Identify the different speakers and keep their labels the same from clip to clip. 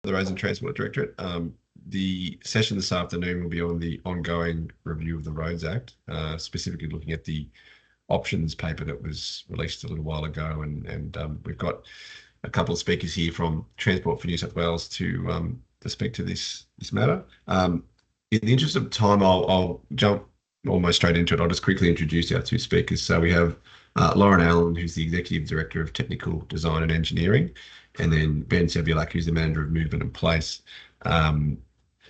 Speaker 1: the Roads and Transport Directorate. The session this afternoon will be on the ongoing review of the Roads Act, specifically looking at the options paper that was released a little while ago, and we've got a couple of speakers here from Transport for New South Wales to speak to this matter. In the interest of time, I'll jump almost straight into it. I'll just quickly introduce our two speakers. So we have Lauren Allen, who's the Executive Director of Technical Design and Engineering, and then Ben Sebialak, who's the Manager of Movement and Place.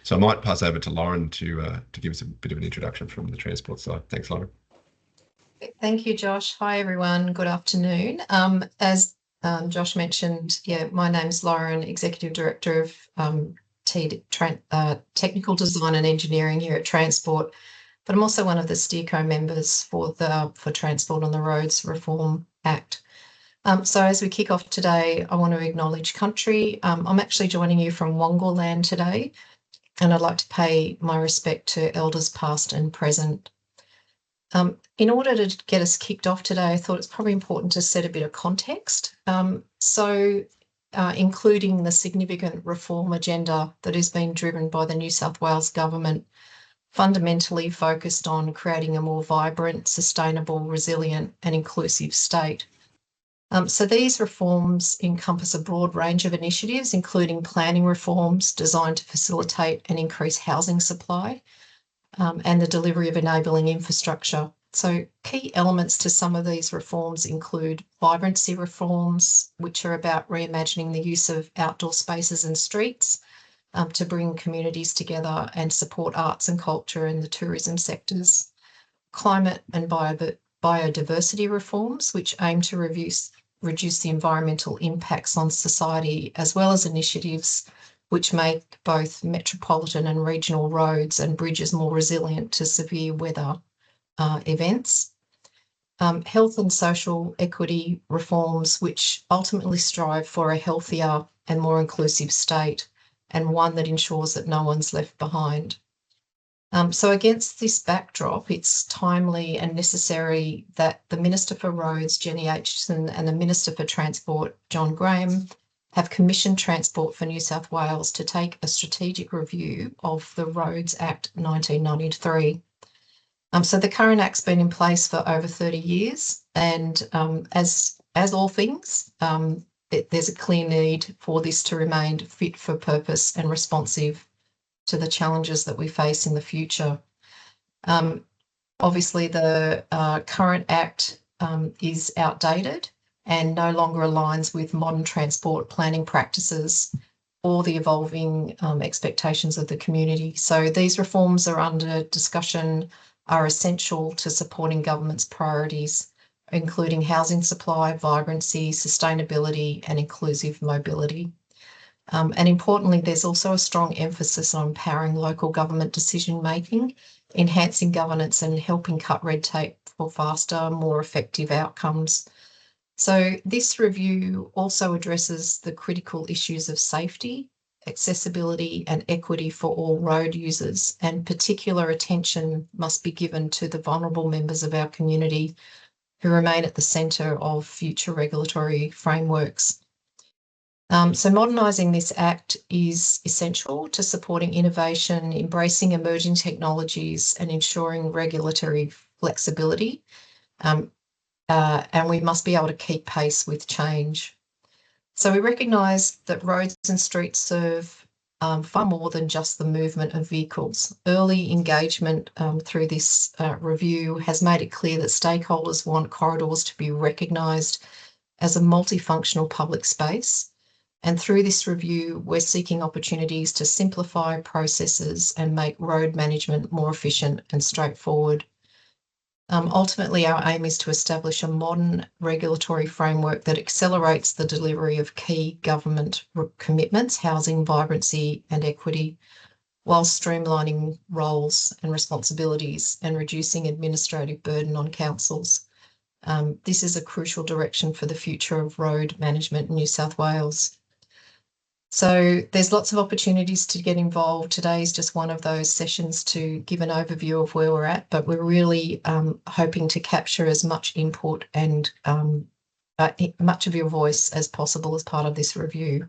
Speaker 1: So I might pass over to Lauren to give us a bit of an introduction from the transport side. Thanks, Lauren.
Speaker 2: Thank you, Josh. Hi, everyone. Good afternoon. As Josh mentioned, my name's Lauren, Executive Director of Technical Design and Engineering here at Transport, but I'm also one of the SteerCo members for Transport on the Roads Reform Act. So as we kick off today, I want to acknowledge country. I'm actually joining you from Wongal land today, and I'd like to pay my respect to elders past and present. In order to get us kicked off today, I thought it's probably important to set a bit of context. Including the significant reform agenda that is being driven by the New South Wales government, fundamentally focused on creating a more vibrant, sustainable, resilient and inclusive state. So these reforms encompass a broad range of initiatives, including planning reforms designed to facilitate and increase housing supply, and the delivery of enabling infrastructure. So key elements to some of these reforms include vibrancy reforms, which are about reimagining the use of outdoor spaces and streets to bring communities together and support arts and culture in the tourism sectors. Climate and biodiversity reforms, which aim to reduce the environmental impacts on society, as well as initiatives which make both metropolitan and regional roads and bridges more resilient to severe weather events. Health and social equity reforms, which ultimately strive for a healthier and more inclusive state, and one that ensures that no one's left behind. So against this backdrop, it's timely and necessary that the Minister for Roads, Jenny Aitchison, and the Minister for Transport, John Graham, have commissioned Transport for New South Wales to take a strategic review of the Roads Act 1993. So the current Act's been in place for over 30 years, and as all things, there's a clear need for this to remain fit for purpose and responsive to the challenges that we face in the future. Obviously, the current Act is outdated and no longer aligns with modern transport planning practices or the evolving expectations of the community. So these reforms are under discussion, are essential to supporting government's priorities, including housing supply, vibrancy, sustainability and inclusive mobility. And importantly, there's also a strong emphasis on empowering local government decision-making, enhancing governance and helping cut red tape for faster, more effective outcomes. So this review also addresses the critical issues of safety, accessibility and equity for all road users, and particular attention must be given to the vulnerable members of our community who remain at the centre of future regulatory frameworks. So modernising this Act is essential to supporting innovation, embracing emerging technologies and ensuring regulatory flexibility, and we must be able to keep pace with change. So we recognise that roads and streets serve far more than just the movement of vehicles. Early engagement through this review has made it clear that stakeholders want corridors to be recognised as a multifunctional public space. And through this review, we're seeking opportunities to simplify processes and make road management more efficient and straightforward. Ultimately, our aim is to establish a modern regulatory framework that accelerates the delivery of key government commitments, housing, vibrancy and equity, while streamlining roles and responsibilities and reducing administrative burden on councils. This is a crucial direction for the future of road management in New South Wales. So there's lots of opportunities to get involved. Today is just one of those sessions to give an overview of where we're at, but we're really hoping to capture as much input and much of your voice as possible as part of this review.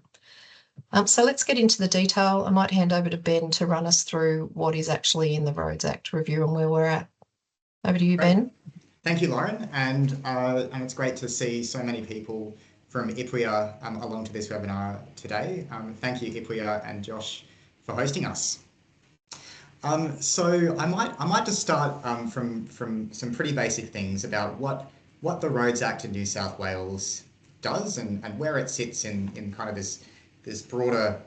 Speaker 2: So let's get into the detail. I might hand over to Ben to run us through what is actually in the Roads Act review and where we're at. Over to you,
Speaker 3: Great.
Speaker 2: Ben.
Speaker 3: Thank you, Lauren, and it's great to see so many people from IPWEA along to this webinar today. Thank you, IPWEA and Josh, for hosting us. So I might just start from some pretty basic things about what the Roads Act in New South Wales does and where it sits in kind of this broader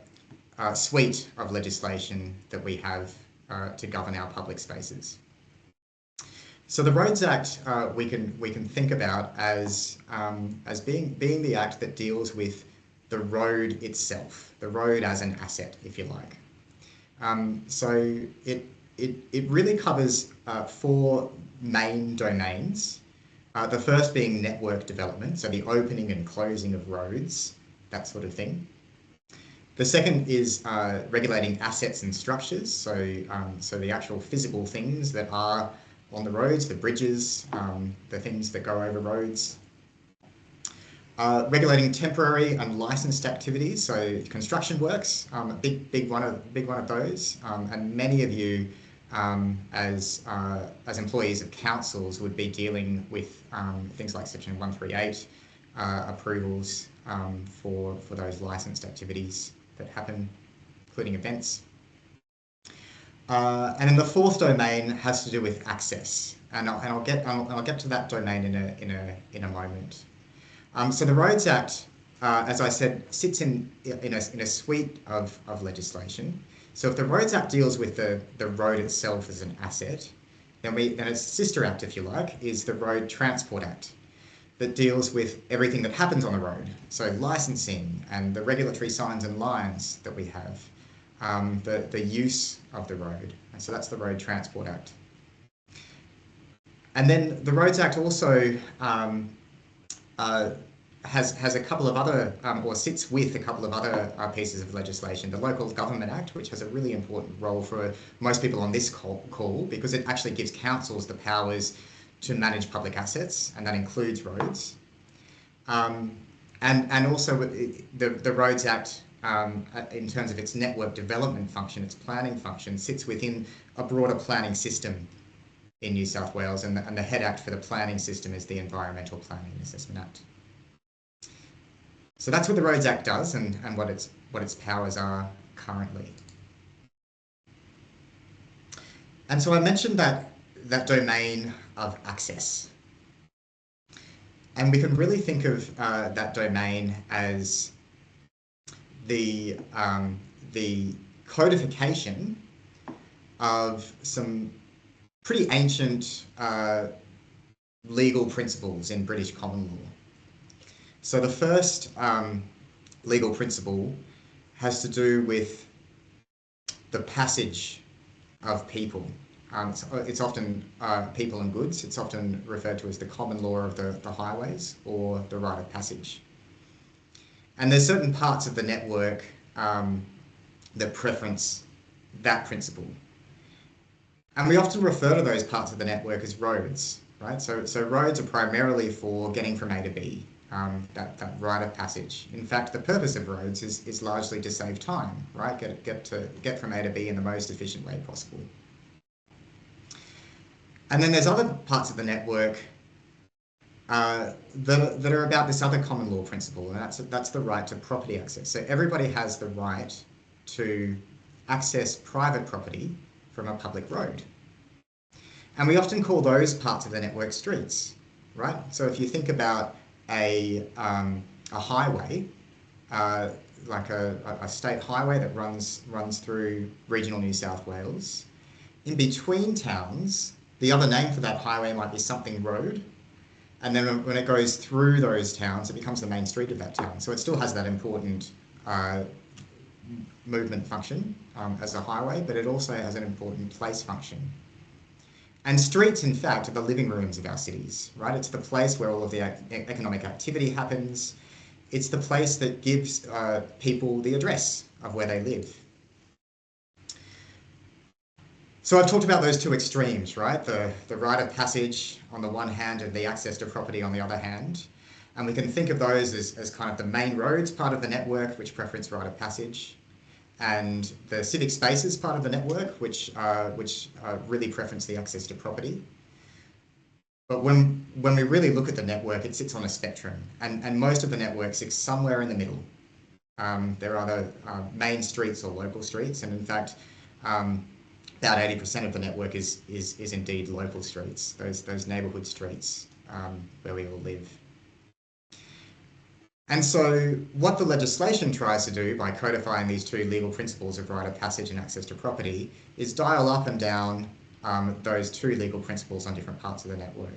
Speaker 3: suite of legislation that we have to govern our public spaces. So the Roads Act we can think about as being the act that deals with the road itself, the road as an asset, if you like. So it really covers four main domains. The first being network development, so the opening and closing of roads, that sort of thing. The second is regulating assets and structures, so the actual physical things that are on the roads, the bridges, the things that go over roads. Regulating temporary and licensed activities, so construction works, a big one of those, and many of you as employees of councils would be dealing with things like Section 138 approvals for those licensed activities that happen, including events. And then the fourth domain has to do with access, and I'll get to that domain in a moment. So the Roads Act, as I said, sits in a suite of legislation. So if the Roads Act deals with the road itself as an asset, then its sister act, if you like, is the Road Transport Act, that deals with everything that happens on the road. So licensing and the regulatory signs and lines that we have. The use of the road, and so that's the Road Transport Act. And then the Roads Act also has a couple of other, or sits with a couple of other pieces of legislation. The Local Government Act, which has a really important role for most people on this call, because it actually gives councils the powers to manage public assets, and that includes roads. And also the Roads Act, in terms of its network development function, its planning function, sits within a broader planning system in New South Wales, and the head act for the planning system is the Environmental Planning and Assessment Act. So that's what the Roads Act does, and what its powers are currently. And so I mentioned that domain of access, and we can really think of that domain as the codification of some pretty ancient legal principles in British common law. So the first legal principle has to do with the passage of people. It's often people and goods. It's often referred to as the common law of the highways, or the right of passage. And there's certain parts of the network that preference that principle. And we often refer to those parts of the network as roads, right? So roads are primarily for getting from A to B, that right of passage. In fact, the purpose of roads is largely to save time, right? Get from A to B in the most efficient way possible. And then there's other parts of the network that are about this other common law principle, and that's the right to property access. So everybody has the right to access private property from a public road. And we often call those parts of the network streets, right? So if you think about a highway, like a state highway that runs through regional New South Wales, in between towns, the other name for that highway might be something road. And then when it goes through those towns, it becomes the main street of that town. So it still has that important movement function as a highway, but it also has an important place function. And streets, in fact, are the living rooms of our cities, right? It's the place where all of the economic activity happens. It's the place that gives people the address of where they live. So I've talked about those two extremes, right? The right of passage on the one hand and the access to property on the other hand. And we can think of those as kind of the main roads part of the network, which preference rite of passage, and the civic spaces part of the network, which really preference the access to property. But when we really look at the network, it sits on a spectrum, and most of the network sits somewhere in the middle. There are the main streets or local streets, and in fact, about 80% of the network is indeed local streets, those neighbourhood streets where we all live. And so what the legislation tries to do by codifying these two legal principles of rite of passage and access to property is dial up and down those two legal principles on different parts of the network.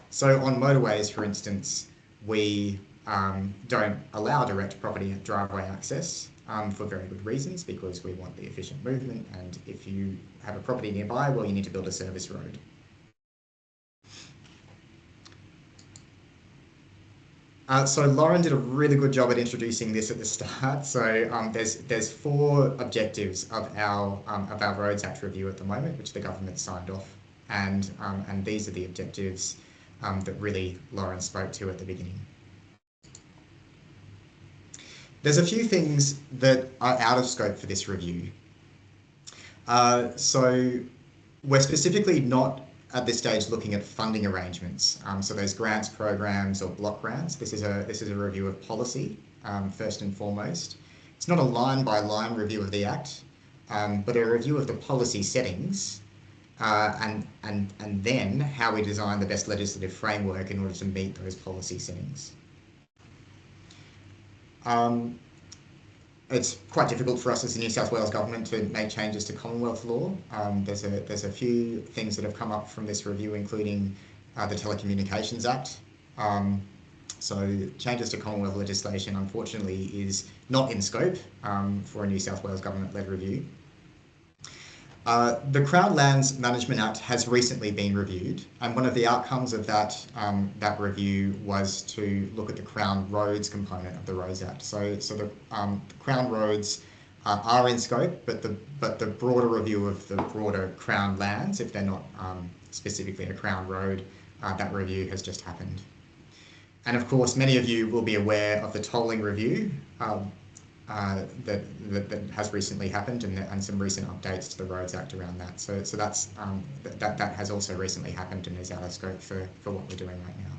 Speaker 3: So on motorways, for instance, we don't allow direct property driveway access for very good reasons, because we want the efficient movement, and if you have a property nearby, well, you need to build a service road. So Lauren did a really good job at introducing this at the start. So there's 4 objectives of our Roads Act review at the moment, which the government signed off, and these are the objectives that really Lauren spoke to at the beginning. There's a few things that are out of scope for this review. So we're specifically not at this stage looking at funding arrangements. So those grants, programs, or block grants. This is a review of policy first and foremost. It's not a line-by-line review of the Act, but a review of the policy settings and then how we design the best legislative framework in order to meet those policy settings. It's quite difficult for us as the New South Wales government to make changes to Commonwealth law. There's a few things that have come up from this review, including the Telecommunications Act. So changes to Commonwealth legislation, unfortunately, is not in scope for a New South Wales government-led review. The Crown Lands Management Act has recently been reviewed, and one of the outcomes of that review was to look at the Crown Roads component of the Roads Act. So the Crown Roads are in scope, but the broader review of the broader Crown lands, if they're not specifically a Crown Road, that review has just happened. And of course, many of you will be aware of the tolling review that has recently happened, and some recent updates to the Roads Act around that. So that's that has also recently happened and is out of scope for what we're doing right now.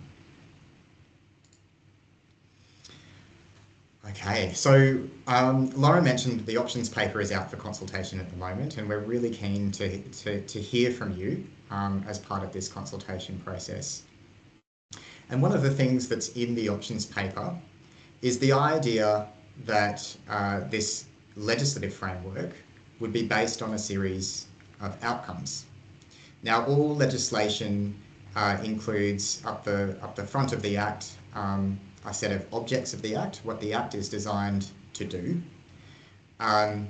Speaker 3: Okay, so Lauren mentioned the options paper is out for consultation at the moment, and we're really keen to hear from you as part of this consultation process. And one of the things that's in the options paper is the idea that this legislative framework would be based on a series of outcomes. Now, all legislation includes up the front of the Act a set of objects of the Act, what the Act is designed to do, and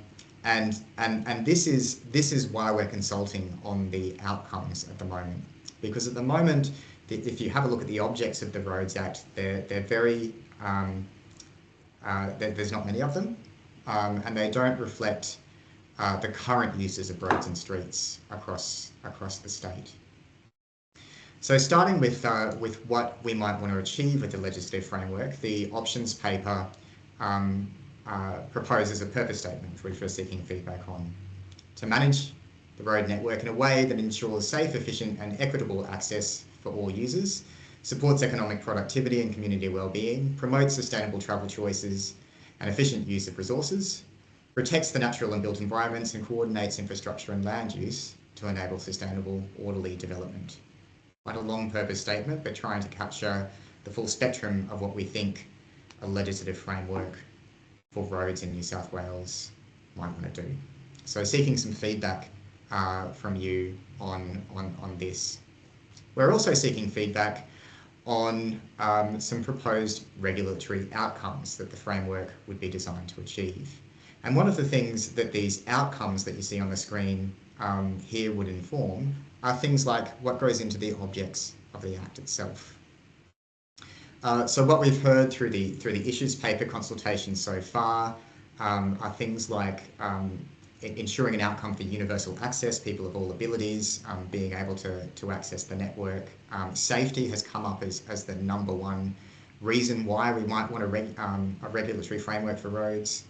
Speaker 3: this is why we're consulting on the outcomes at the moment, because at the moment, if you have a look at the objects of the Roads Act, they're very there's not many of them, and they don't reflect the current uses of roads and streets across the state. So starting with what we might want to achieve with the legislative framework, the options paper proposes a purpose statement, which we're seeking feedback on, to manage the road network in a way that ensures safe, efficient and equitable access for all users, supports economic productivity and community well-being, promotes sustainable travel choices and efficient use of resources, protects the natural and built environments and coordinates infrastructure and land use to enable sustainable, orderly development. Quite a long purpose statement, but trying to capture the full spectrum of what we think a legislative framework for roads in New South Wales might want to do. So seeking some feedback from you on this. We're also seeking feedback on some proposed regulatory outcomes that the framework would be designed to achieve. And one of the things that these outcomes that you see on the screen here would inform are things like what goes into the objects of the Act itself. So what we've heard through the issues paper consultation so far are things like ensuring an outcome for universal access, people of all abilities being able to access the network. Safety has come up as the #1 reason why we might want a regulatory framework for roads.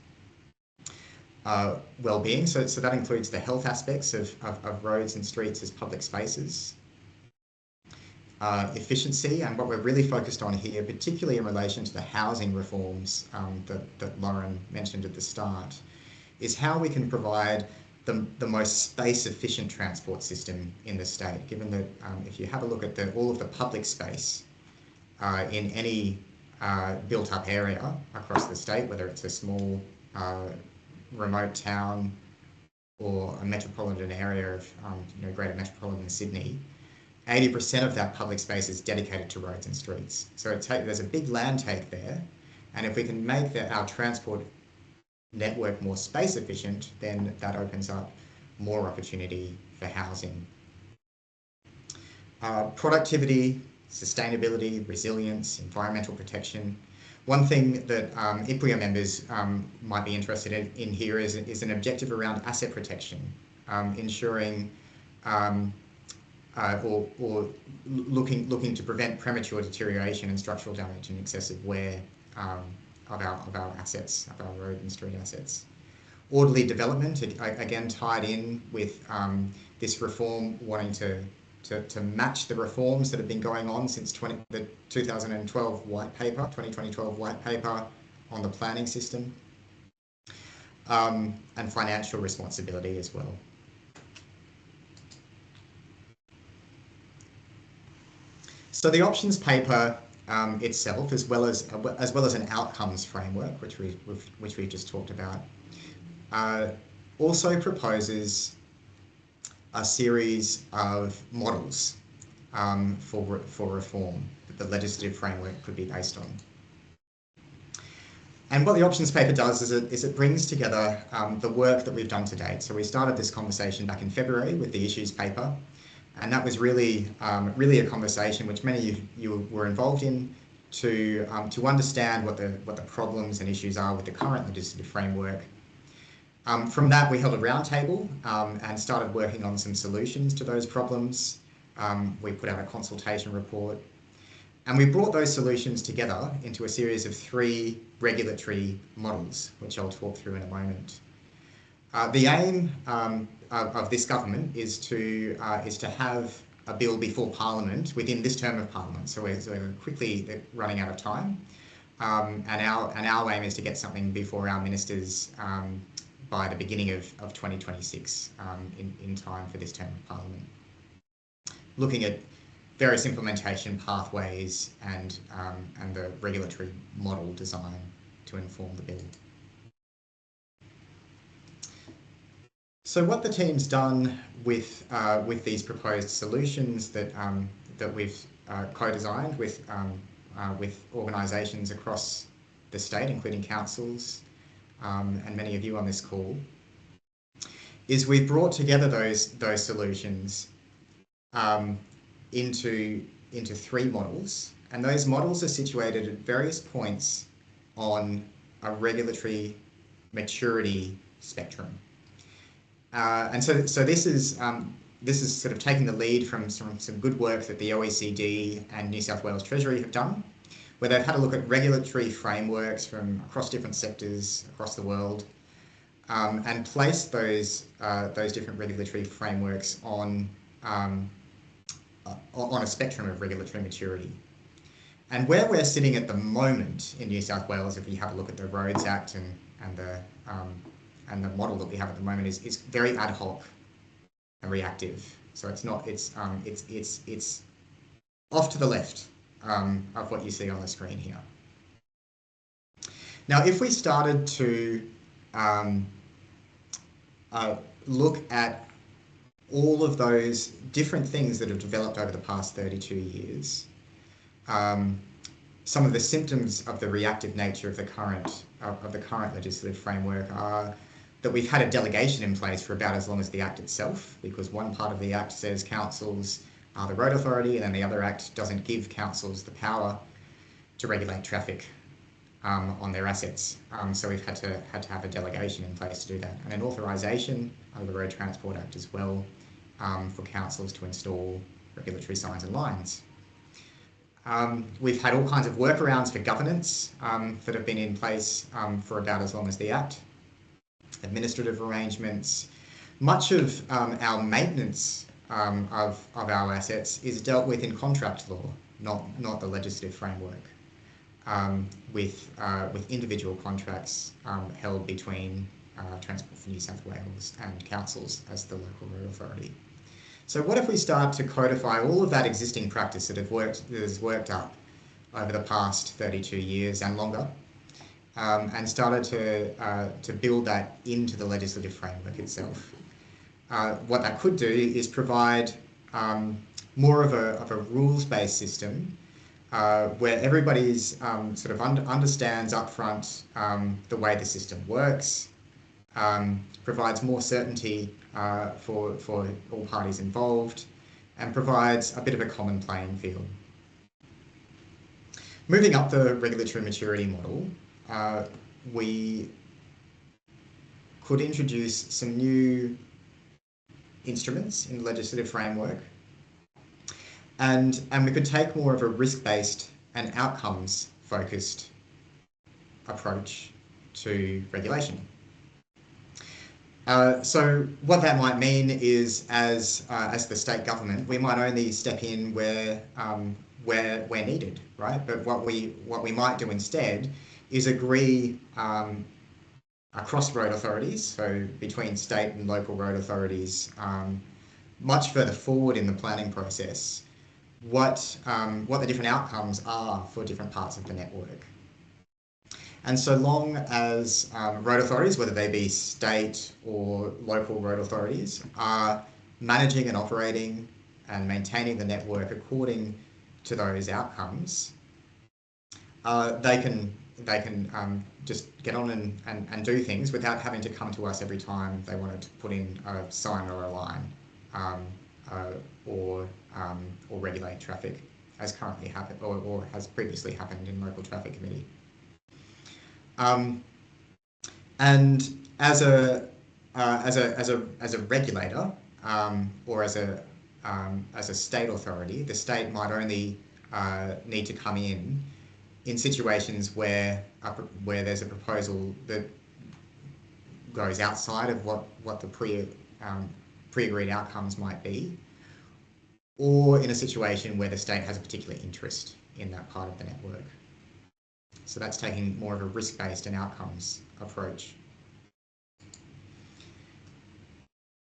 Speaker 3: Well-being, so that includes the health aspects of roads and streets as public spaces. Efficiency, and what we're really focused on here, particularly in relation to the housing reforms that Lauren mentioned at the start, is how we can provide the most space-efficient transport system in the state, given that if you have a look at all of the public space in any built-up area across the state, whether it's a small remote town or a metropolitan area of greater metropolitan Sydney, 80% of that public space is dedicated to roads and streets. So there's a big land take there, and if we can make our transport network more space efficient, then that opens up more opportunity for housing. Productivity, sustainability, resilience, environmental protection. One thing that IPRIA members might be interested in here is an objective around asset protection, ensuring or looking to prevent premature deterioration and structural damage and excessive wear of our assets, of our road and street assets. Orderly development, again tied in with this reform wanting to match the reforms that have been going on since the 2012 white paper, 2012 white paper on the planning system, and financial responsibility as well. So the options paper itself, as well as an outcomes framework, which we've just talked about, also proposes a series of models for reform that the legislative framework could be based on. And what the options paper does is it brings together the work that we've done to date. So we started this conversation back in February with the issues paper, and that was really a conversation which many of you were involved in to understand what the problems and issues are with the current legislative framework. From that, we held a roundtable and started working on some solutions to those problems. We put out a consultation report, and we brought those solutions together into a series of 3 regulatory models, which I'll talk through in a moment. The aim of this government is to have a bill before Parliament within this term of Parliament. So we're quickly running out of time, and our aim is to get something before our ministers by the beginning of 2026, in time for this term of Parliament. Looking at various implementation pathways and the regulatory model design to inform the bill. So what the team's done with these proposed solutions that we've co-designed with organisations across the state, including councils, and many of you on this call, is we've brought together those solutions into 3 models, and those models are situated at various points on a regulatory maturity spectrum. And so this is sort of taking the lead from some good work that the OECD and New South Wales Treasury have done, where they've had a look at regulatory frameworks from across different sectors across the world, and placed those different regulatory frameworks on a spectrum of regulatory maturity. And where we're sitting at the moment in New South Wales, if you have a look at the Roads Act and the model that we have at the moment, is very ad hoc and reactive. So it's off to the left of what you see on the screen here. Now, if we started to look at all of those different things that have developed over the past 32 years, some of the symptoms of the reactive nature of the current legislative framework are that we've had a delegation in place for about as long as the Act itself, because one part of the Act says councils are the road authority, and then the other Act doesn't give councils the power to regulate traffic on their assets. So we've had to have a delegation in place to do that, and an authorisation under the Road Transport Act as well for councils to install regulatory signs and lines. We've had all kinds of workarounds for governance that have been in place for about as long as the Act. Administrative arrangements. Much of our maintenance of our assets is dealt with in contract law, not the legislative framework, with individual contracts held between Transport for New South Wales and councils as the local road authority. So what if we start to codify all of that existing practice that has worked up over the past 32 years and longer, and started to build that into the legislative framework itself? What that could do is provide more of a rules-based system where everybody's sort of understands upfront the way the system works, provides more certainty for all parties involved, and provides a bit of a common playing field. Moving up the regulatory maturity model, we could introduce some new instruments in the legislative framework, and we could take more of a risk-based and outcomes-focused approach to regulation. So what that might mean is, as the state government, we might only step in where needed, right? But what we might do instead is agree across road authorities, so between state and local road authorities, much further forward in the planning process, what the different outcomes are for different parts of the network. And so long as road authorities, whether they be state or local road authorities, are managing and operating and maintaining the network according to those outcomes, they can just get on and do things without having to come to us every time they wanted to put in a sign or a line, or regulate traffic, as currently happened or has previously happened in local traffic committee. And as a regulator, or as a state authority, the state might only need to come in situations where there's a proposal that goes outside of what the pre-agreed outcomes might be, or in a situation where the state has a particular interest in that part of the network. So that's taking more of a risk-based and outcomes approach.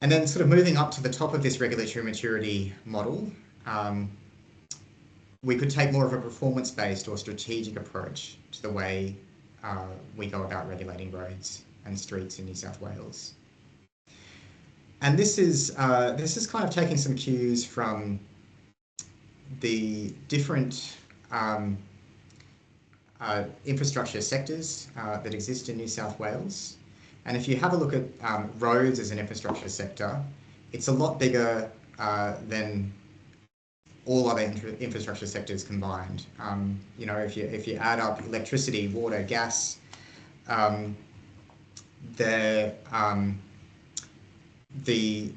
Speaker 3: And then sort of moving up to the top of this regulatory maturity model, we could take more of a performance-based or strategic approach to the way we go about regulating roads and streets in New South Wales. And this is kind of taking some cues from the different infrastructure sectors that exist in New South Wales. And if you have a look at roads as an infrastructure sector, it's a lot bigger than all other infrastructure sectors combined. You know, if you add up electricity, water, gas, the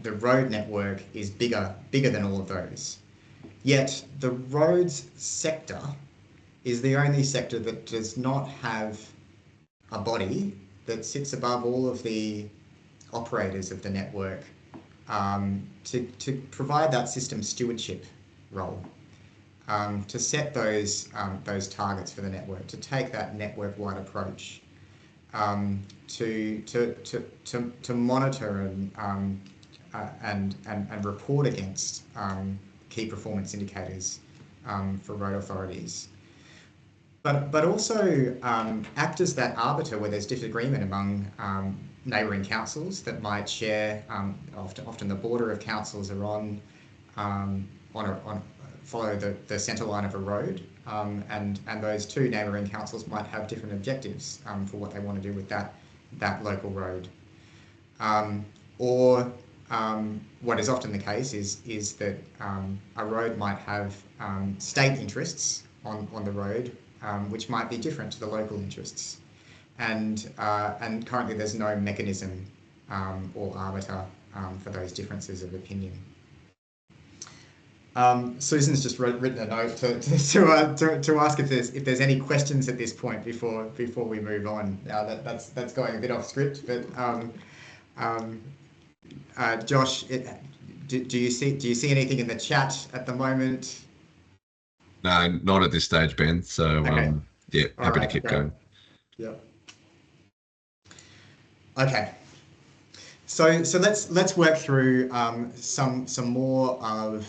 Speaker 3: road network is bigger than all of those. Yet the roads sector is the only sector that does not have a body that sits above all of the operators of the network to provide that system stewardship role, to set those targets for the network, to take that network-wide approach, to monitor and report against key performance indicators for road authorities. But also act as that arbiter where there's disagreement among neighbouring councils that might share. Often the border of councils are follow the centre line of a road, and those two neighbouring councils might have different objectives for what they want to do with that local road. Or what is often the case is that a road might have state interests on the road, which might be different to the local interests, and currently there's no mechanism or arbiter for those differences of opinion. Susan's just written a note to ask if there's any questions at this point before we move on. Now that's going a bit off script, but Josh, do you see anything in the chat at the moment?
Speaker 1: No, not at this stage, Ben. So
Speaker 3: Okay.
Speaker 1: yeah, happy to
Speaker 3: Alright,
Speaker 1: keep
Speaker 3: great.
Speaker 1: going.
Speaker 3: Yep. Okay. So let's work through some more of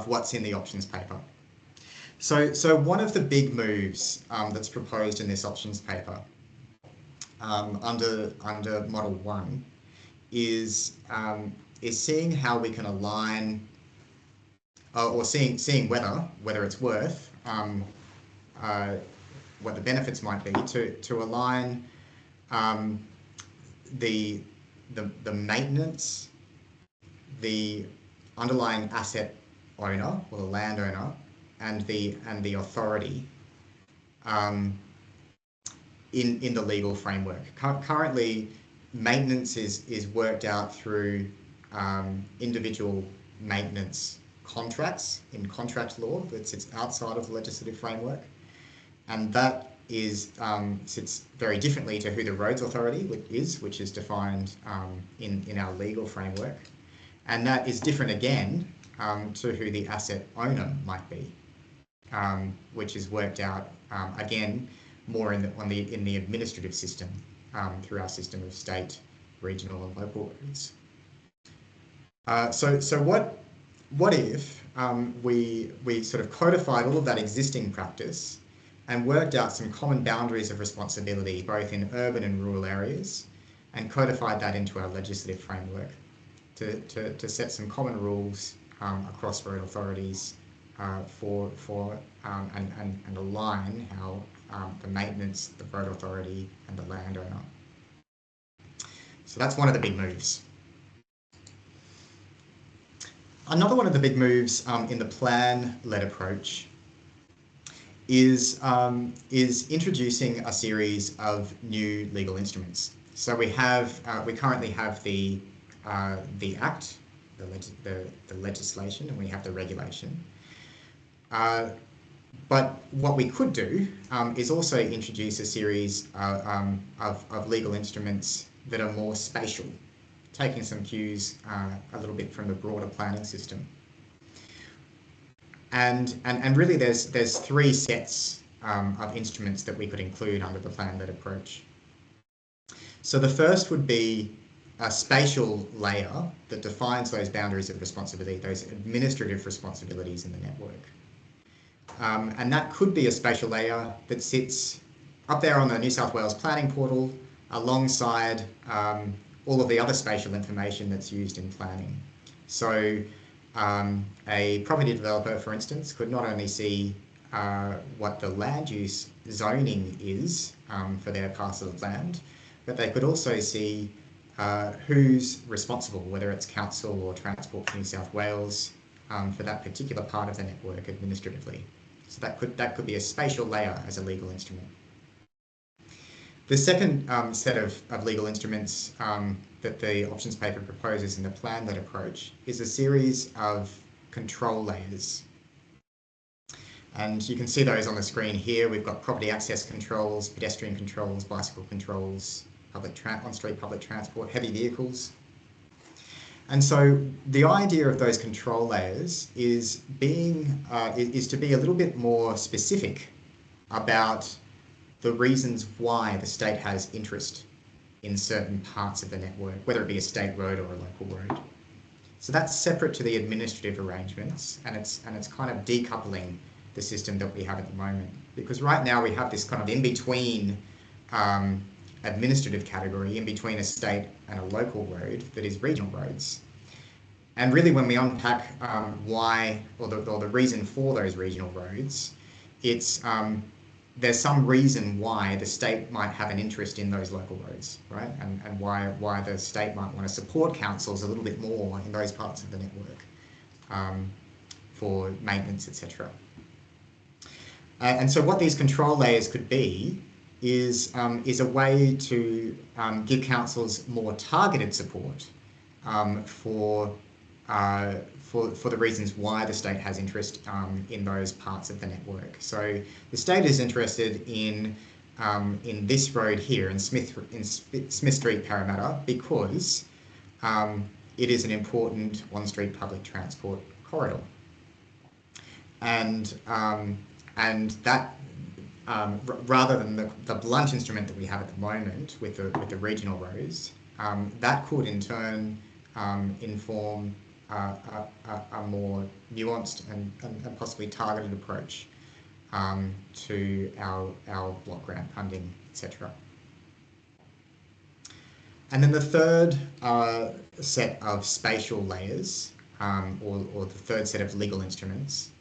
Speaker 3: what's in the options paper. So one of the big moves that's proposed in this options paper under Model 1 is seeing how we can align or seeing whether it's worth what the benefits might be to align the maintenance, the underlying asset owner or the landowner, and the authority in the legal framework. Currently, maintenance is worked out through individual maintenance contracts in contract law that sits outside of the legislative framework, and that sits very differently to who the roads authority is, which is defined in our legal framework, and that is different again to who the asset owner might be, which is worked out again more in the administrative system through our system of state, regional, and local roads. So what if we sort of codified all of that existing practice and worked out some common boundaries of responsibility, both in urban and rural areas, and codified that into our legislative framework to set some common rules across road authorities and align how the maintenance, the road authority, and the landowner. So that's one of the big moves. Another one of the big moves in the plan-led approach is introducing a series of new legal instruments. So we currently have the Act, the legislation, and we have the regulation. But what we could do is also introduce a series of legal instruments that are more spatial, taking some cues a little bit from the broader planning system. And really there's three sets of instruments that we could include under the plan-led approach. So the first would be a spatial layer that defines those boundaries of responsibility, those administrative responsibilities in the network. And that could be a spatial layer that sits up there on the New South Wales planning portal alongside all of the other spatial information that's used in planning. So a property developer, for instance, could not only see what the land use zoning is for their parcel of land, but they could also see who's responsible, whether it's council or Transport for New South Wales, for that particular part of the network administratively. So that could be a spatial layer as a legal instrument. The second set of legal instruments that the options paper proposes in the plan-led approach is a series of control layers. And you can see those on the screen here. We've got property access controls, pedestrian controls, bicycle controls, on-street public transport, heavy vehicles. And so the idea of those control layers is to be a little bit more specific about the reasons why the state has interest in certain parts of the network, whether it be a state road or a local road. So that's separate to the administrative arrangements, and it's kind of decoupling the system that we have at the moment. Because right now we have this kind of in-between administrative category, in between a state and a local road that is regional roads. And really when we unpack why, or the reason for those regional roads, it's there's some reason why the state might have an interest in those local roads, right? And why the state might want to support councils a little bit more in those parts of the network for maintenance, etc. And so what these control layers could be is a way to give councils more targeted support for for the reasons why the state has interest in those parts of the network. So the state is interested in this road here in Smith Street, Parramatta, because it is an important on-street public transport corridor, and that rather than the blunt instrument that we have at the moment with the regional roads, that could in turn inform a more nuanced and possibly targeted approach to our block grant funding, etc. And then the third set of spatial layers, or the third set of legal instruments,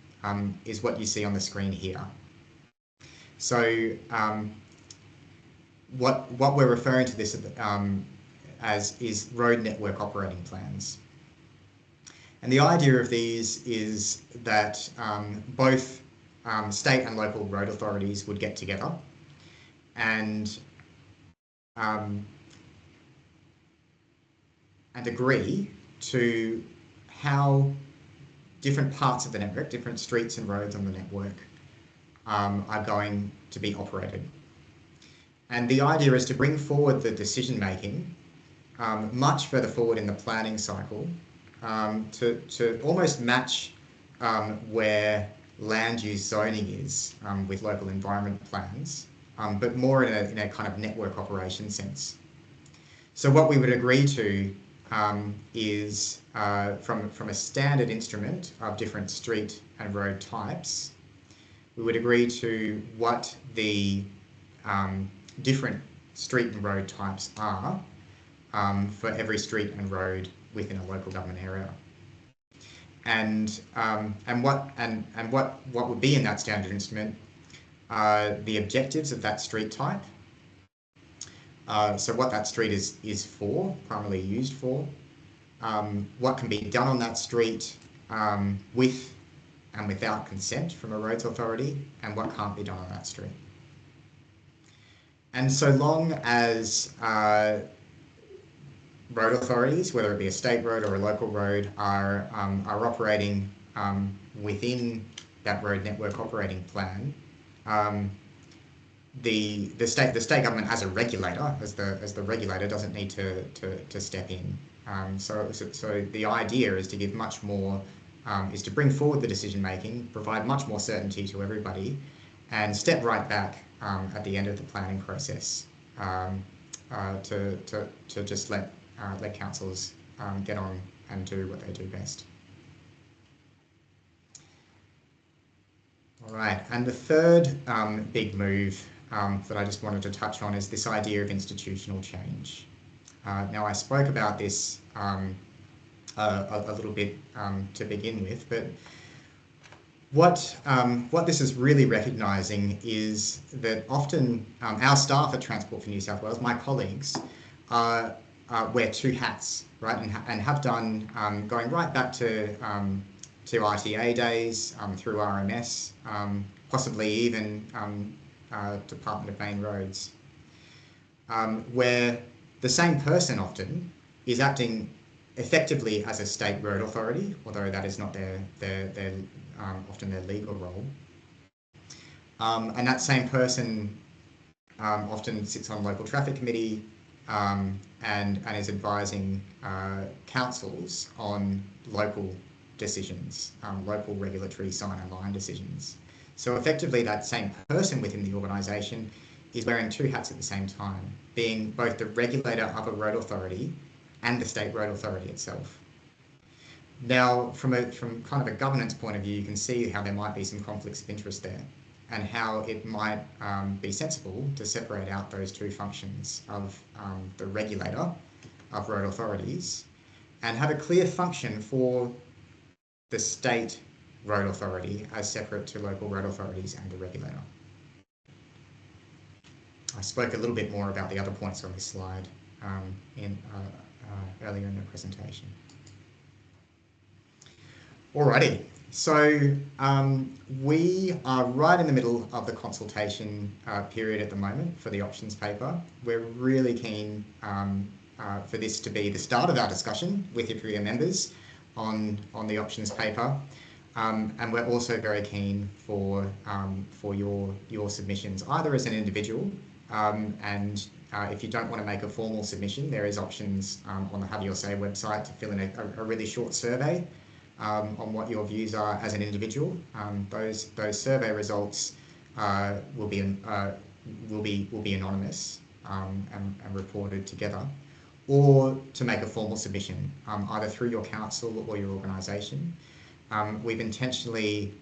Speaker 3: is what you see on the screen here. So what we're referring to this as is road network operating plans. And the idea of these is that both state and local road authorities would get together and agree to how different parts of the network, different streets and roads on the network, are going to be operated. And the idea is to bring forward the decision making much further forward in the planning cycle, to almost match where land use zoning is with local environment plans, but more in a kind of network operation sense. So what we would agree to is from a standard instrument of different street and road types, we would agree to what the different street and road types are for every street and road within a local government area, and what would be in that standard instrument are the objectives of that street type. So what that street is for, primarily used for, what can be done on that street with and without consent from a roads authority, and what can't be done on that street. And so long as road authorities, whether it be a state road or a local road, are operating within that road network operating plan, the state government as a regulator, as the regulator, doesn't need to step in. So the idea is to give much more, is to bring forward the decision making, provide much more certainty to everybody, and step right back at the end of the planning process to just let councils get on and do what they do best. All right, and the third big move that I just wanted to touch on is this idea of institutional change. Now, I spoke about this a little bit to begin with, but what this is really recognising is that often our staff at Transport for New South Wales, my colleagues, wear two hats, right, and have done going right back to RTA days, through RMS, possibly even Department of Main Roads, where the same person often is acting effectively as a state road authority, although that is not their often their legal role. And that same person often sits on local traffic committee and is advising councils on local decisions, local regulatory sign and line decisions. So effectively that same person within the organisation is wearing two hats at the same time, being both the regulator of a road authority and the state road authority itself. Now, from kind of a governance point of view, you can see how there might be some conflicts of interest there, and how it might be sensible to separate out those two functions of the regulator of road authorities and have a clear function for the state road authority as separate to local road authorities and the regulator. I spoke a little bit more about the other points on this slide earlier in the presentation. Alrighty, so we are right in the middle of the consultation period at the moment for the options paper. We're really keen for this to be the start of our discussion with your members on the options paper. And we're also very keen for your submissions, either as an individual, and if you don't want to make a formal submission, there is options on the Have Your Say website to fill in a really short survey on what your views are as an individual. Those survey results will be anonymous and reported together, or to make a formal submission either through your council or your organisation. We've intentionally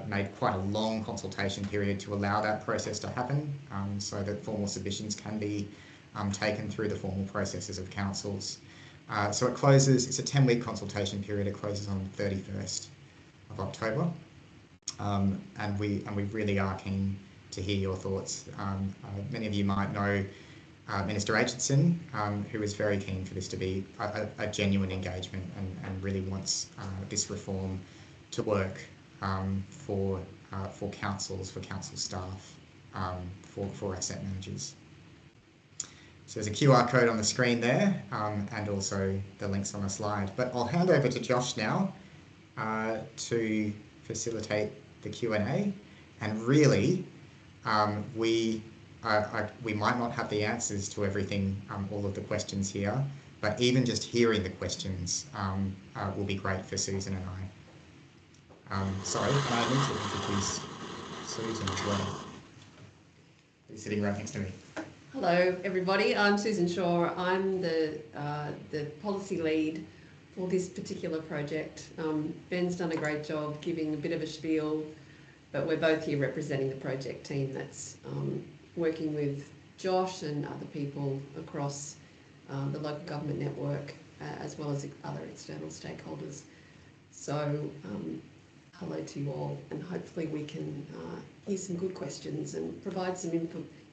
Speaker 3: made quite a long consultation period to allow that process to happen, so that formal submissions can be taken through the formal processes of councils. So it closes, it's a 10-week consultation period, it closes on the 31st of October. And we really are keen to hear your thoughts. Many of you might know Minister Aitchison, who is very keen for this to be a genuine engagement and really wants this reform to work for councils, for council staff, for asset managers. So there's a QR code on the screen there, and also the links on the slide. But I'll hand over to Josh now to facilitate the Q&A. And really, we might not have the answers to everything, all of the questions here, but even just hearing the questions will be great for Susan and I. Sorry, can I need to introduce Susan as well? Who's sitting right next to me.
Speaker 4: Hello, everybody. I'm Susan Shaw. I'm the policy lead for this particular project. Ben's done a great job giving a bit of a spiel, but we're both here representing the project team that's working with Josh and other people across the local government network, as well as other external stakeholders. So hello to you all, and hopefully we can hear some good questions and provide some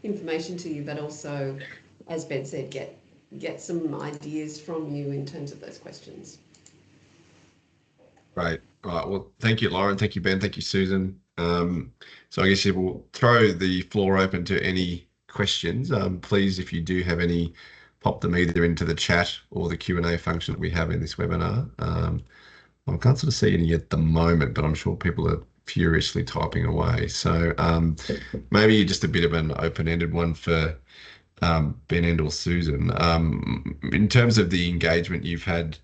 Speaker 4: information to you, but also, as Ben said, get some ideas from you in terms of those questions.
Speaker 1: Great. All right. Well, thank you, Lauren. Thank you, Ben. Thank you, Susan. So I guess we'll throw the floor open to any questions. Please, if you do have any, pop them either into the chat or the Q&A function that we have in this webinar. I can't sort of see any at the moment, but I'm sure people are furiously typing away. So maybe just a bit of an open-ended one for Ben and or Susan. In terms of the engagement you've had,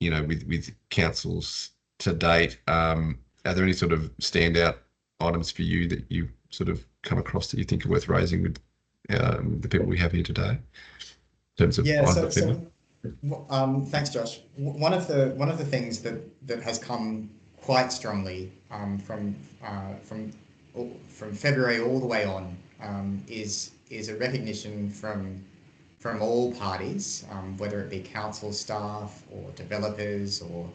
Speaker 1: with councils to date, are there any sort of standout items for you that you've sort of come across that you think are worth raising with the people we have here today? In terms of
Speaker 3: thanks, Josh. One of the things that has come quite strongly from February all the way on is a recognition from all parties, whether it be council staff or developers or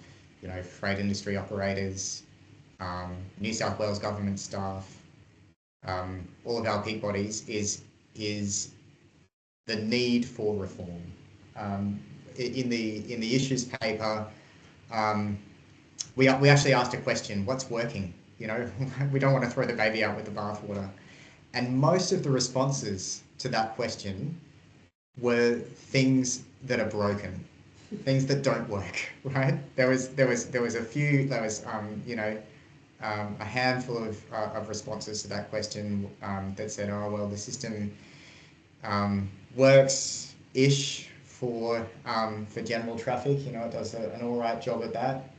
Speaker 3: freight industry operators, New South Wales government staff, all of our peak bodies, is the need for reform. In the issues paper, we actually asked a question: what's working? We don't want to throw the baby out with the bathwater. And most of the responses to that question were things that are broken, things that don't work. Right? There was a few. There was a handful of responses to that question that said, "Oh well, the system works-ish for general traffic. It does an all right job at that."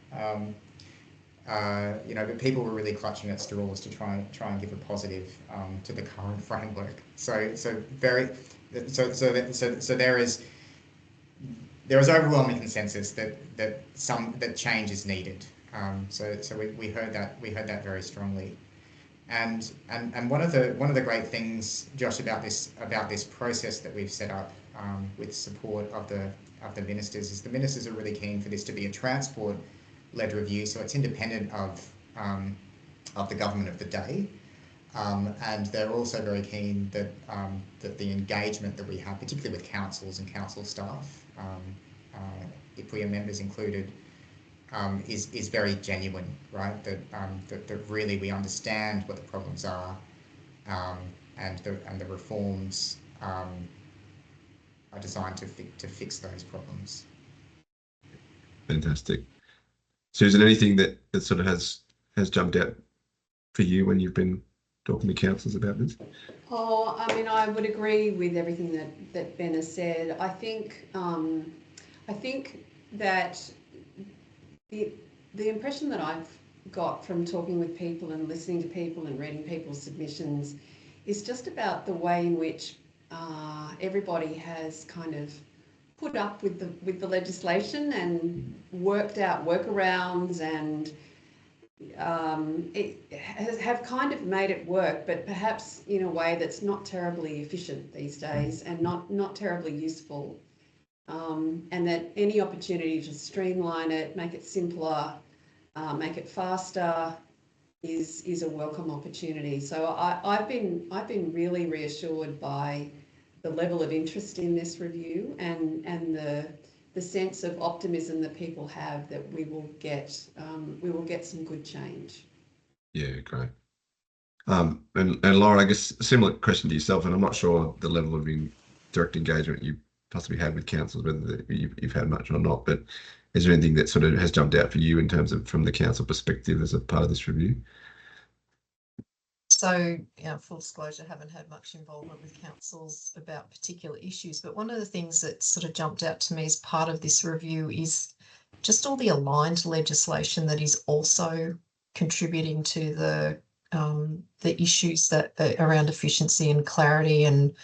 Speaker 3: But people were really clutching at straws to try and give a positive to the current framework. So there is overwhelming consensus that change is needed. So we heard that very strongly. And one of the great things, Josh, about this process that we've set up with support of the ministers is the ministers are really keen for this to be a transport-led review, so it's independent of the government of the day, and they're also very keen that the engagement that we have, particularly with councils and council staff, if we are members included, is very genuine, right? That really we understand what the problems are, and the reforms are designed to fix those problems.
Speaker 1: Fantastic. Susan, anything that sort of has jumped out for you when you've been talking to councillors about this?
Speaker 4: Oh, I mean, I would agree with everything that Ben has said. I think that the impression that I've got from talking with people and listening to people and reading people's submissions is just about the way in which everybody has kind of put up with the legislation and worked out workarounds and have kind of made it work, but perhaps in a way that's not terribly efficient these days and not terribly useful. And that any opportunity to streamline it, make it simpler, make it faster, is a welcome opportunity. So I've been really reassured by the level of interest in this review and the sense of optimism that people have that we will get some good change.
Speaker 1: Yeah, great. And Laura, I guess a similar question to yourself, and I'm not sure the level of direct engagement you possibly had with councils, whether you've had much or not, but is there anything that sort of has jumped out for you in terms of from the council perspective as a part of this review?
Speaker 2: So, full disclosure, haven't had much involvement with councils about particular issues, but one of the things that sort of jumped out to me as part of this review is just all the aligned legislation that is also contributing to the issues that around efficiency and clarity, and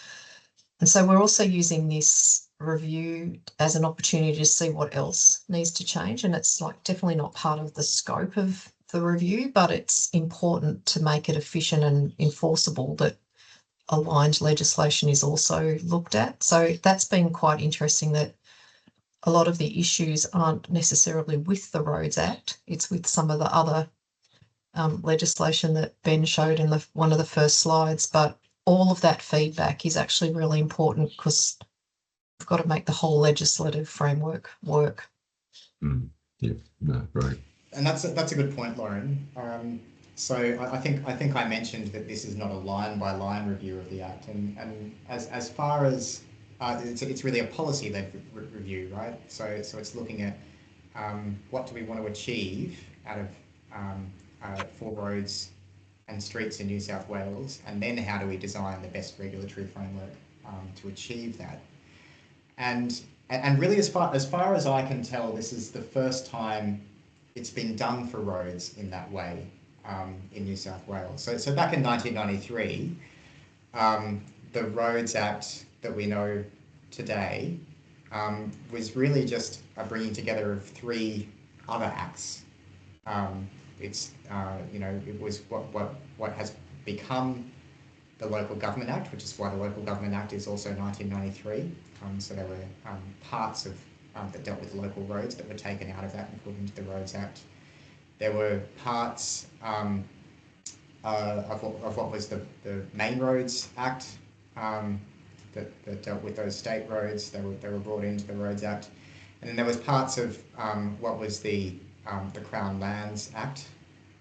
Speaker 2: so we're also using this review as an opportunity to see what else needs to change, and it's like definitely not part of the scope of the review, but it's important to make it efficient and enforceable that aligned legislation is also looked at. So that's been quite interesting, that a lot of the issues aren't necessarily with the Roads Act, it's with some of the other legislation that Ben showed in one of the first slides, but all of that feedback is actually really important because we've got to make the whole legislative framework work.
Speaker 1: Yeah, no, right.
Speaker 3: And that's a good point, Lauren. So I think I mentioned that this is not a line by line review of the Act, and as far as it's really a policy-led review, right? So it's looking at what do we want to achieve out of for roads and streets in New South Wales, and then how do we design the best regulatory framework to achieve that? And really, as far as I can tell, this is the first time it's been done for roads in that way in New South Wales. So back in 1993, the Roads Act that we know today was really just a bringing together of three other acts. It was what has become the Local Government Act, which is why the Local Government Act is also 1993. So there were parts of that dealt with local roads that were taken out of that and put into the Roads Act. There were parts of what was the Main Roads Act that dealt with those state roads. They were brought into the Roads Act, and then there was parts of what was the Crown Lands Act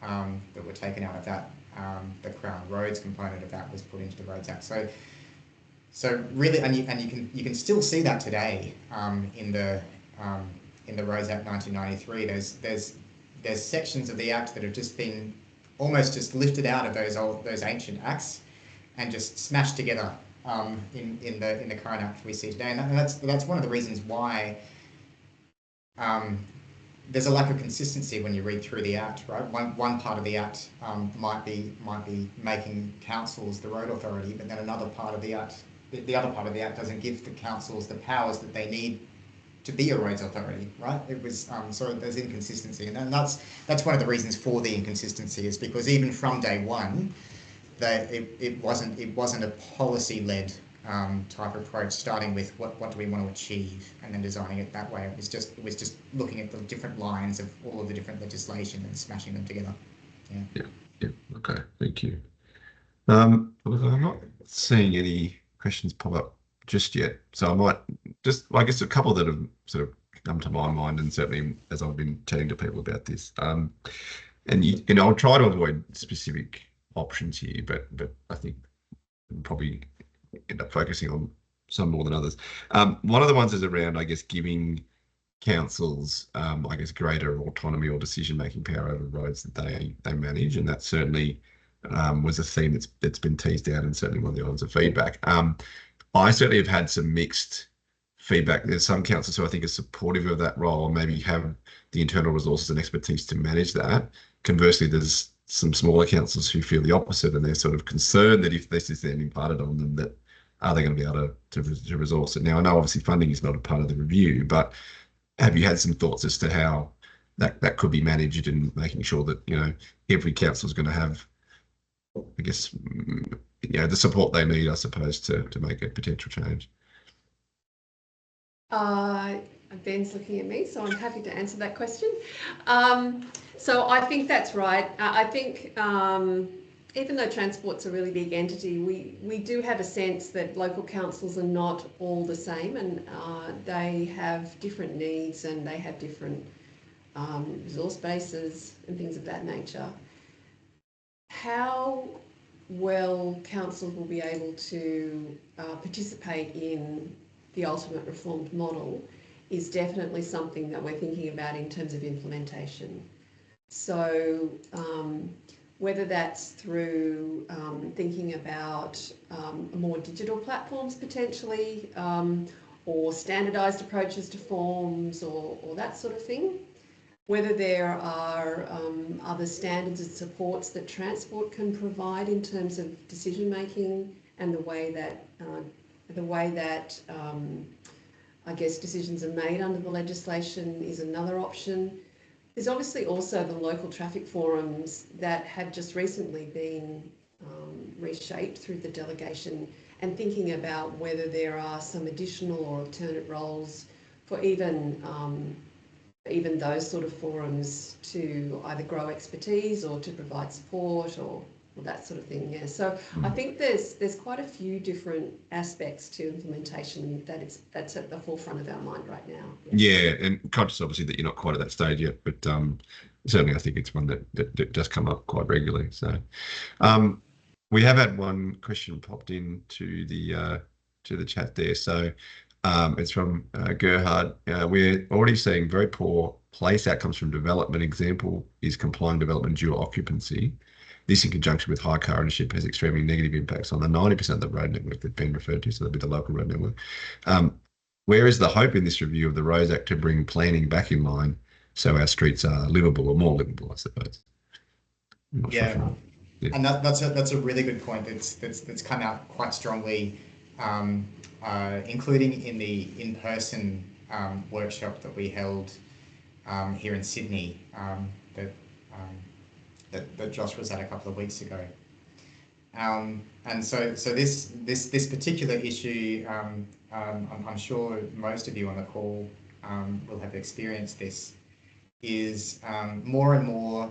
Speaker 3: that were taken out of that. The Crown Roads component of that was put into the Roads Act. So really, and you can still see that today in the Roads Act 1993. There's sections of the Act that have just been almost just lifted out of those ancient acts and just smashed together in the current Act we see today. And that's one of the reasons why there's a lack of consistency when you read through the Act, right? One part of the Act might be making councils the road authority, but then another part of the Act, the other part of the Act doesn't give the councils the powers that they need to be a roads authority, right? It was so there's inconsistency, and that's one of the reasons for the inconsistency, is because even from day one, it wasn't a policy-led type approach, starting with what do we want to achieve and then designing it that way. It was just looking at the different lines of all of the different legislation and smashing them together.
Speaker 1: Yeah. Okay, thank you. I'm not seeing any questions pop up just yet, so I might I guess a couple that have sort of come to my mind, and certainly as I've been chatting to people about this, and I'll try to avoid specific options here, but I think we'll probably end up focusing on some more than others. One of the ones is around, I guess, giving councils, I guess, greater autonomy or decision-making power over roads that they manage, and that certainly was a theme that's been teased out, and certainly one of the items of feedback. I certainly have had some mixed feedback. There's some councils who I think are supportive of that role, and maybe have the internal resources and expertise to manage that. Conversely, there's some smaller councils who feel the opposite, and they're sort of concerned that if this is then imparted on them, that are they going to be able to resource it? Now, I know obviously funding is not a part of the review, but have you had some thoughts as to how that could be managed, and making sure that, you know, every council is going to have, I guess, you know, the support they need, I suppose, to make a potential change?
Speaker 4: Ben's looking at me, so I'm happy to answer that question. So I think that's right. I think even though transport's a really big entity, we do have a sense that local councils are not all the same, and they have different needs, and they have different resource bases and things of that nature. How well councils will be able to participate in the ultimate reformed model is definitely something that we're thinking about in terms of implementation. So whether that's through thinking about more digital platforms potentially, or standardised approaches to forms, or that sort of thing. Whether there are other standards and supports that transport can provide in terms of decision making, and the way that I guess decisions are made under the legislation is another option. There's obviously also the local traffic forums that have just recently been reshaped through the delegation, and thinking about whether there are some additional or alternate roles for even those sort of forums to either grow expertise or to provide support, or that sort of thing. Yeah, so I think there's quite a few different aspects to implementation that's at the forefront of our mind right now.
Speaker 1: Yeah, and conscious obviously that you're not quite at that stage yet, but certainly I think it's one that does come up quite regularly. So we have had one question popped in to the chat there. So it's from Gerhard. We're already seeing very poor place outcomes from development. Example is complying development dual occupancy. This, in conjunction with high car ownership, has extremely negative impacts on the 90% of the road network that's been referred to, so that'd be the local road network. Where is the hope in this review of the Roads Act to bring planning back in line so our streets are livable, or more livable, I suppose?
Speaker 3: Yeah, and that's a really good point that's come out quite strongly, including in the in-person workshop that we held here in Sydney, that Josh was at a couple of weeks ago. And so this particular issue, I'm sure most of you on the call will have experienced this, is more and more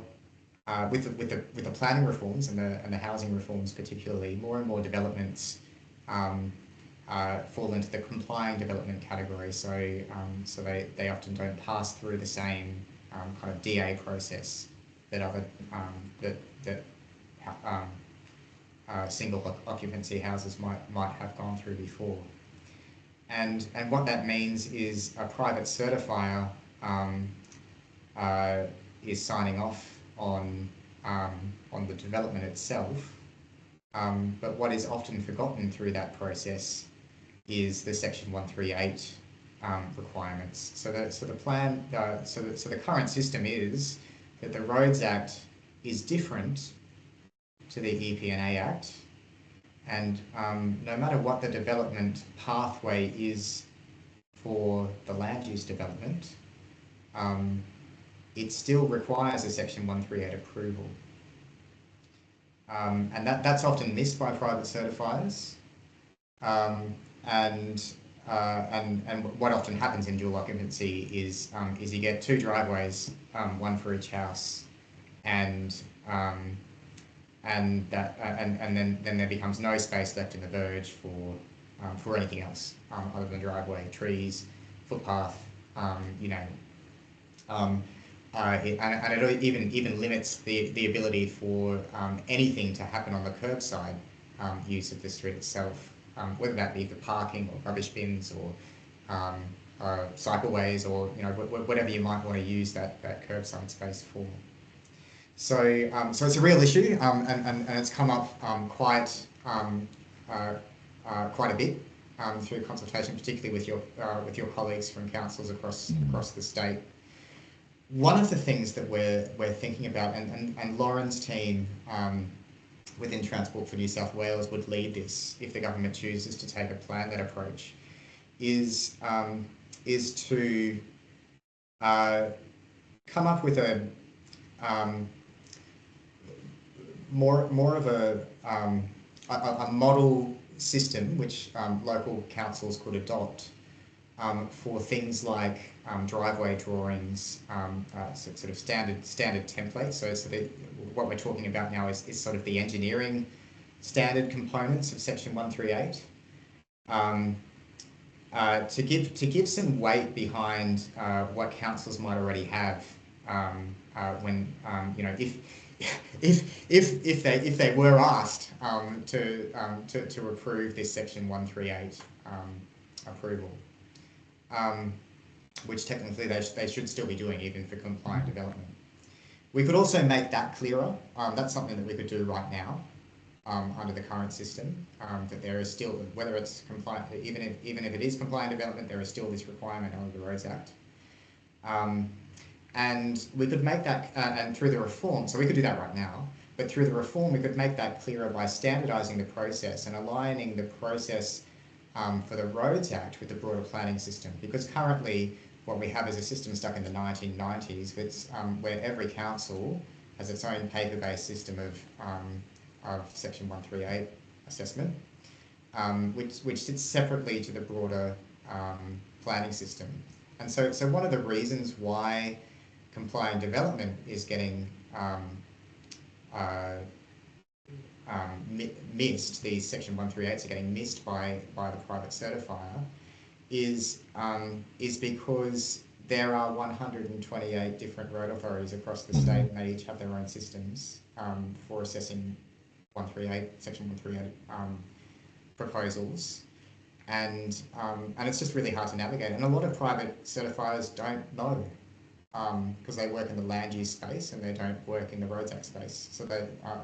Speaker 3: with the planning reforms and the housing reforms particularly, more and more developments fall into the complying development category. So they often don't pass through the same kind of DA process that other single occupancy houses might have gone through before. And what that means is a private certifier is signing off on the development itself, but what is often forgotten through that process is the Section 138 requirements. So the current system is that the Roads Act is different to the EP&A Act, and no matter what the development pathway is for the land use development, it still requires a Section 138 approval. And that's often missed by private certifiers. And what often happens in dual occupancy is you get two driveways, one for each house, and then there becomes no space left in the verge for anything else other than driveway, trees, footpath, you name it. And it even limits the ability for anything to happen on the curbside use of the street itself, whether that be for parking or rubbish bins or cycleways, or whatever you might want to use that curbside space for. So so it's a real issue, and it's come up quite a bit through consultation, particularly with your colleagues from councils across the state. One of the things that we're thinking about, and Lauren's team within Transport for New South Wales would lead this if the government chooses to take a plan-led approach, is to come up with a more of a model system which local councils could adopt for things like driveway drawings, sort of standard templates. So what we're talking about now is sort of the engineering standard components of Section 138. To give some weight behind what councils might already have when if they were asked to approve this Section 138 approval, which technically they should still be doing even for compliant development. We could also make that clearer. That's something that we could do right now under the current system. That there is still, whether it's compliant, even if it is compliant development, there is still this requirement under the Roads Act. And we could make that, and through the reform, so we could do that right now, but through the reform we could make that clearer by standardising the process and aligning the process for the Roads Act with the broader planning system. Because currently what we have is a system stuck in the 1990s, where every council has its own paper-based system of Section 138 assessment, which sits separately to the broader planning system. And so one of the reasons why compliant development is getting missed, these Section 138s are getting missed by the private certifier, is because there are 128 different road authorities across the state, and they each have their own systems for assessing Section 138 proposals. And it's just really hard to navigate. And a lot of private certifiers don't know, because they work in the land use space and they don't work in the Roads Act space. So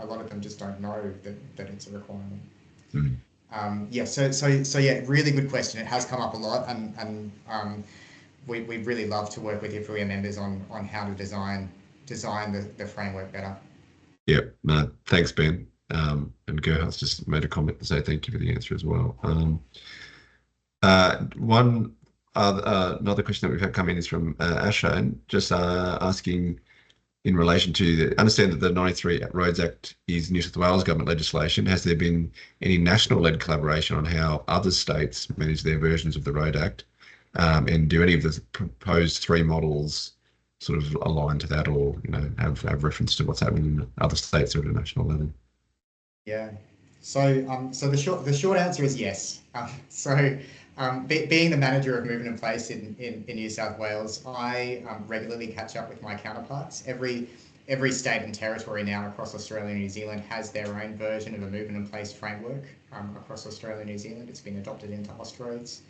Speaker 3: a lot of them just don't know that it's a requirement. Yeah, so yeah, really good question. It has come up a lot, and we'd really love to work with your FUIA members on how to design the framework better.
Speaker 1: Yeah, no, thanks, Ben. And Gerhardt's just made a comment to say thank you for the answer as well. Another question that we've had come in is from Asha, and just asking in relation to understand that the 93 Roads Act is New South Wales government legislation. Has there been any national-led collaboration on how other states manage their versions of the Road Act? And do any of the proposed three models sort of align to that, or have reference to what's happening in other states or at a national level?
Speaker 3: Yeah. So the short answer is yes. Being the manager of Movement in Place in New South Wales, I regularly catch up with my counterparts. Every state and territory now across Australia and New Zealand has their own version of a Movement in Place framework across Australia and New Zealand. It's been adopted into Austroads.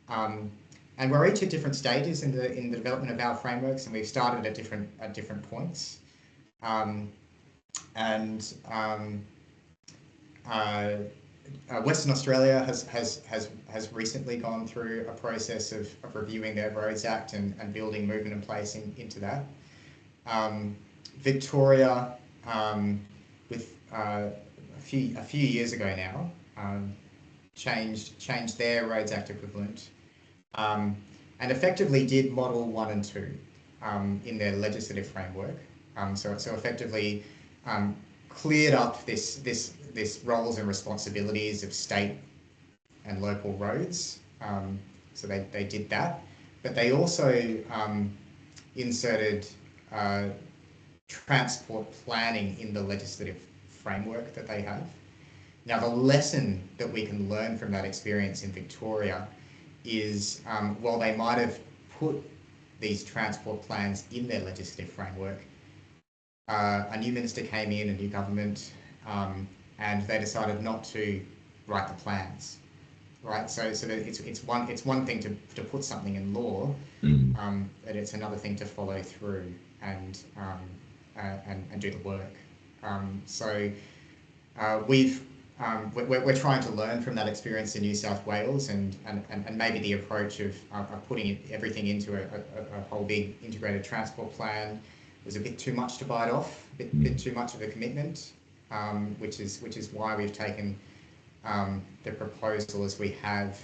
Speaker 3: And we're each at different stages in the development of our frameworks, and we've started at different points. Western Australia has recently gone through a process of reviewing their Roads Act and building Movement in Place into that. Victoria, with a few years ago now, changed their Roads Act equivalent, and effectively did Model 1 and 2 in their legislative framework. So effectively cleared up this roles and responsibilities of state and local roads. So they did that, but they also inserted transport planning in the legislative framework that they have. Now, the lesson that we can learn from that experience in Victoria is, while they might have put these transport plans in their legislative framework, a new minister came in, a new government, and they decided not to write the plans. right? So that it's one thing to put something in law, but it's another thing to follow through and do the work. We're trying to learn from that experience in New South Wales, and maybe the approach of putting everything into a whole big integrated transport plan was a bit too much to bite off, a bit too much of a commitment, which is why we've taken the proposal as we have,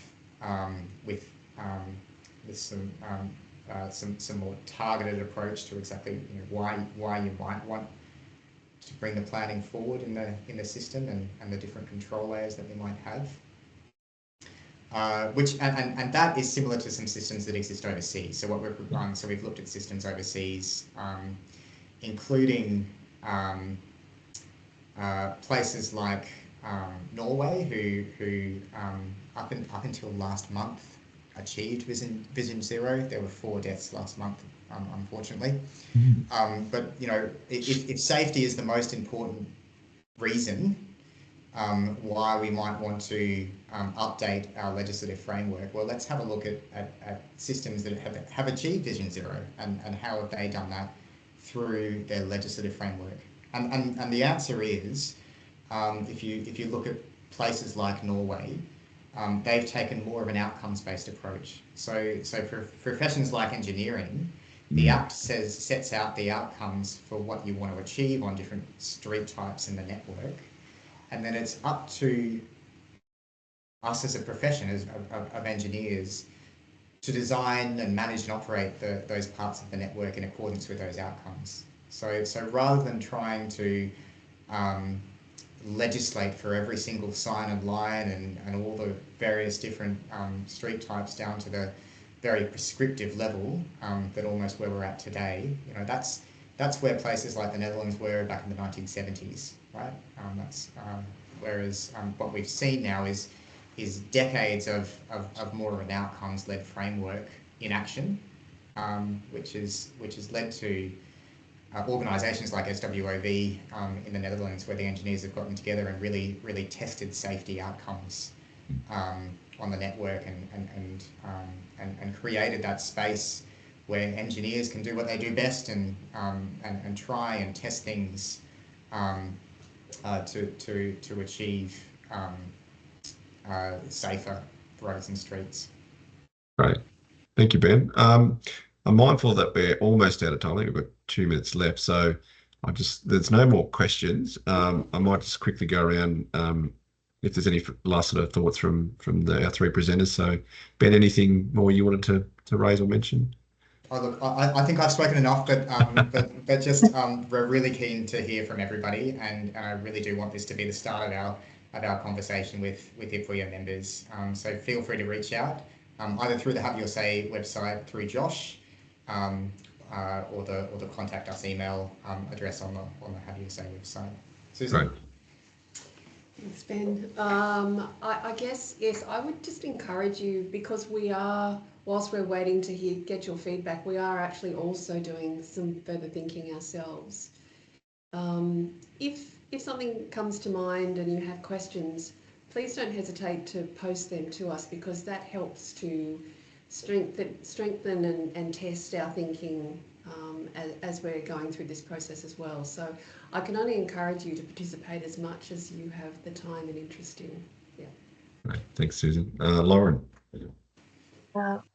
Speaker 3: with some more targeted approach to exactly why you might want to bring the planning forward in the system, and the different control layers that we might have. And that is similar to some systems that exist overseas. So we've looked at systems overseas, including places like Norway, who up until last month achieved Vision Zero. There were 4 deaths last month, unfortunately. But if safety is the most important reason why we might want to update our legislative framework, well, let's have a look at systems that have achieved Vision Zero, and how have they done that through their legislative framework. And the answer is, if you look at places like Norway, they've taken more of an outcomes-based approach. So for professions like engineering, the Act sets out the outcomes for what you want to achieve on different street types in the network, and then it's up to us as a profession of engineers to design and manage and operate those parts of the network in accordance with those outcomes. So rather than trying to legislate for every single sign and line and all the various different street types down to the very prescriptive level, that almost where we're at today, that's where places like the Netherlands were back in the 1970s, right? Whereas what we've seen now is decades of more of an outcomes-led framework in action, which has led to organisations like SWOV in the Netherlands, where the engineers have gotten together and really tested safety outcomes on the network, and created that space where engineers can do what they do best, and try and test things to achieve safer roads and streets.
Speaker 1: Great. Thank you, Ben. I'm mindful that we're almost out of time. I think we've got 2 minutes left, so there's no more questions. I might just quickly go around if there's any last sort of thoughts from our 3 presenters. So, Ben, anything more you wanted to raise or mention?
Speaker 3: Oh, look, I think I've spoken enough, but just we're really keen to hear from everybody, and I really do want this to be the start of our conversation with IPWEA members. So feel free to reach out, either through the Have Your Say website, through Josh, or the contact us email address on the Have Your Say website. Susan?
Speaker 1: Right.
Speaker 4: Thanks, Ben. I guess, yes, I would just encourage you, because we are, whilst we're waiting to get your feedback, we are actually also doing some further thinking ourselves. If something comes to mind and you have questions, please don't hesitate to post them to us, because that helps to strengthen and test our thinking as we're going through this process as well. So I can only encourage you to participate as much as you have the time and interest in. Yeah.
Speaker 1: Right. Thanks, Susan. Lauren?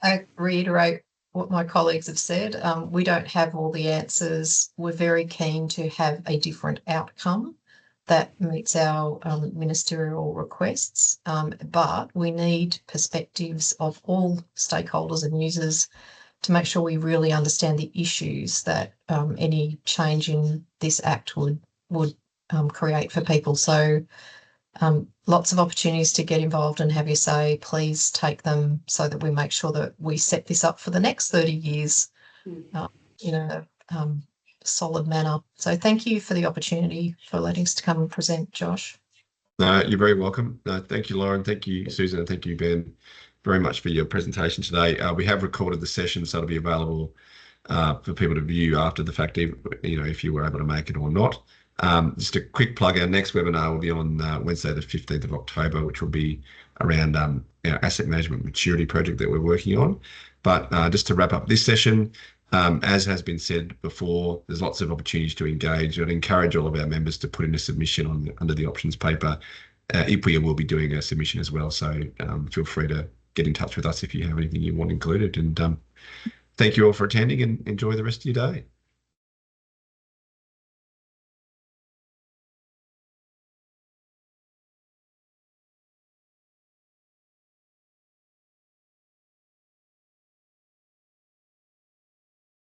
Speaker 2: I reiterate what my colleagues have said. We don't have all the answers. We're very keen to have a different outcome that meets our ministerial requests, but we need perspectives of all stakeholders and users to make sure we really understand the issues that any change in this Act would create for people. So lots of opportunities to get involved and have your say. Please take them so that we make sure that we set this up for the next 30 years in a solid manner. So thank you for the opportunity for letting us to come and present, Josh.
Speaker 1: No, you're very welcome. No, thank you, Lauren. Thank you, Susan, and thank you, Ben, very much for your presentation today. We have recorded the session, so it'll be available for people to view after the fact, if you were able to make it or not. Just a quick plug, our next webinar will be on Wednesday the 15th of October, which will be around our asset management maturity project that we're working on. But just to wrap up this session, as has been said before, there's lots of opportunities to engage. I'd encourage all of our members to put in a submission under the options paper. IPWEA will be doing a submission as well, so feel free to get in touch with us if you have anything you want included. And thank you all for attending, and enjoy the rest of your day.